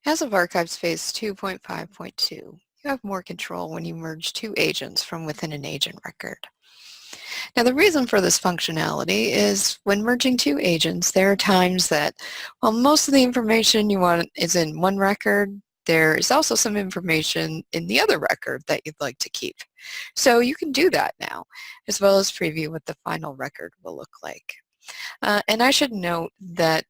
As of ArchivesSpace 2.5.2, you have more control when you merge two agents from within an agent record. Now, the reason for this functionality is when merging two agents, there are times that, while most of the information you want is in one record, there is also some information in the other record that you'd like to keep. So you can do that now, as well as preview what the final record will look like. And I should note that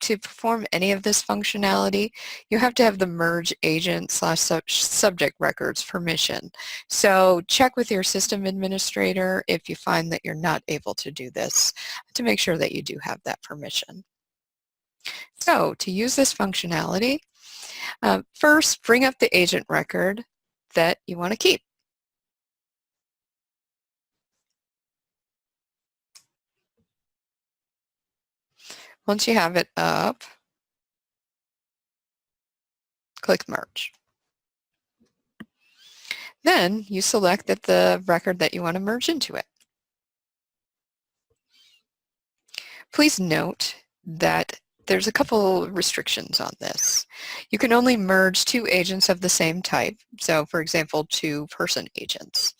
to perform any of this functionality, you have to have the merge agent / subject records permission. So check with your system administrator if you find that you're not able to do this to make sure that you do have that permission. So to use this functionality, first bring up the agent record that you want to keep. Once you have it up, click Merge. Then you select the record that you want to merge into it. Please note that there's a couple restrictions on this. You can only merge two agents of the same type, so for example, two person agents.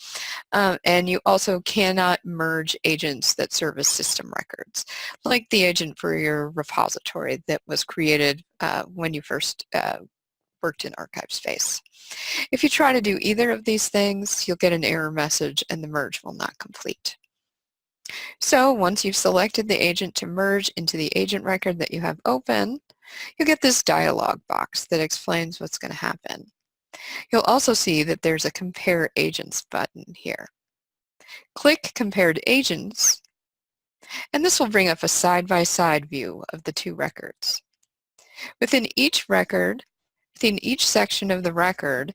And you also cannot merge agents that serve as system records, like the agent for your repository that was created when you first worked in ArchivesSpace. If you try to do either of these things, you'll get an error message and the merge will not complete. So once you've selected the agent to merge into the agent record that you have open, you'll get this dialog box that explains what's going to happen. You'll also see that there's a Compare Agents button here. Click Compared Agents, and this will bring up a side-by-side view of the two records. Within each record, within each section of the record,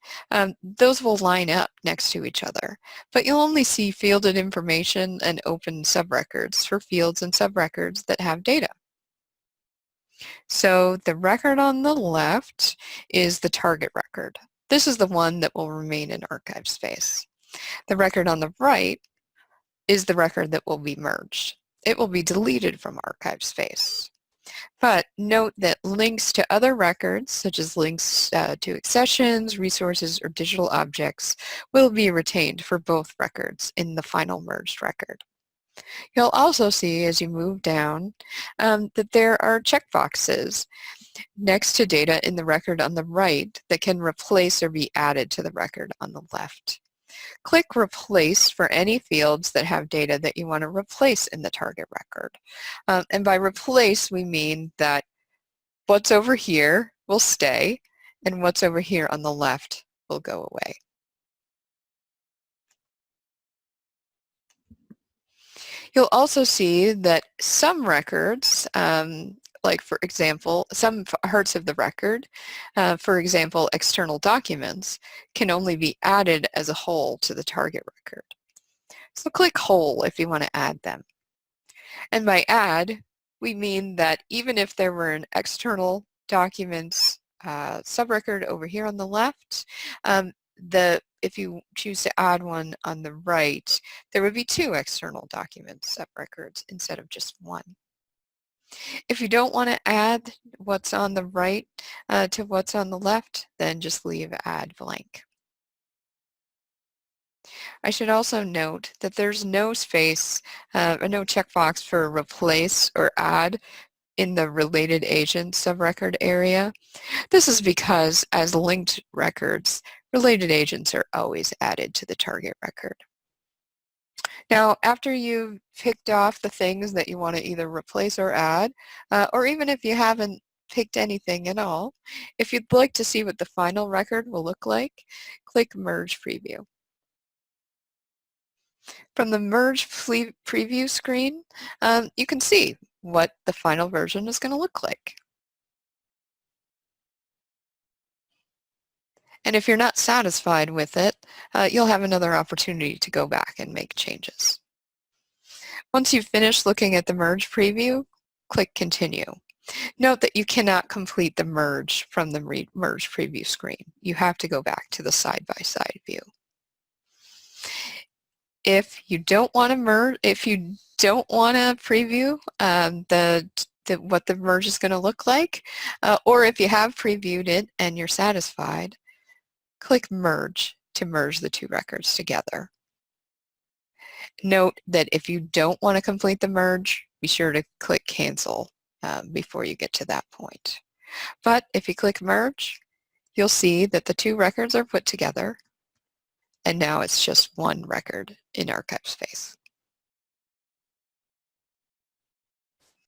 those will line up next to each other, but you'll only see fielded information and open subrecords for fields and subrecords that have data. So the record on the left is the target record. This is the one that will remain in ArchivesSpace. The record on the right is the record that will be merged. It will be deleted from ArchivesSpace. But note that links to other records, such as links to accessions, resources, or digital objects, will be retained for both records in the final merged record. You'll also see as you move down that there are checkboxes next to data in the record on the right that can replace or be added to the record on the left. Click Replace for any fields that have data that you want to replace in the target record. And by replace, we mean that what's over here will stay and what's over here on the left will go away. You'll also see that some records, like for example, some parts of the record, for example, external documents, can only be added as a whole to the target record. So click Whole if you want to add them. And by add, we mean that even if there were an external documents subrecord over here on the left, if you choose to add one on the right, there would be two external documents subrecords instead of just one. If you don't want to add what's on the right to what's on the left, then just leave Add blank. I should also note that there's no space, no checkbox for Replace or Add in the Related Agents subrecord area. This is because as linked records, related agents are always added to the target record. Now, after you've picked off the things that you want to either replace or add, or even if you haven't picked anything at all, if you'd like to see what the final record will look like, click Merge Preview. From the Merge Preview screen, you can see what the final version is going to look like. And if you're not satisfied with it, you'll have another opportunity to go back and make changes. Once you've finished looking at the merge preview, click Continue. Note that you cannot complete the merge from the merge preview screen. You have to go back to the side-by-side view. If you don't want to merge, if you don't want to preview the what the merge is going to look like, or if you have previewed it and you're satisfied, click Merge to merge the two records together. Note that if you don't want to complete the merge, be sure to click Cancel before you get to that point. But if you click Merge, you'll see that the two records are put together, and now it's just one record in ArchivesSpace.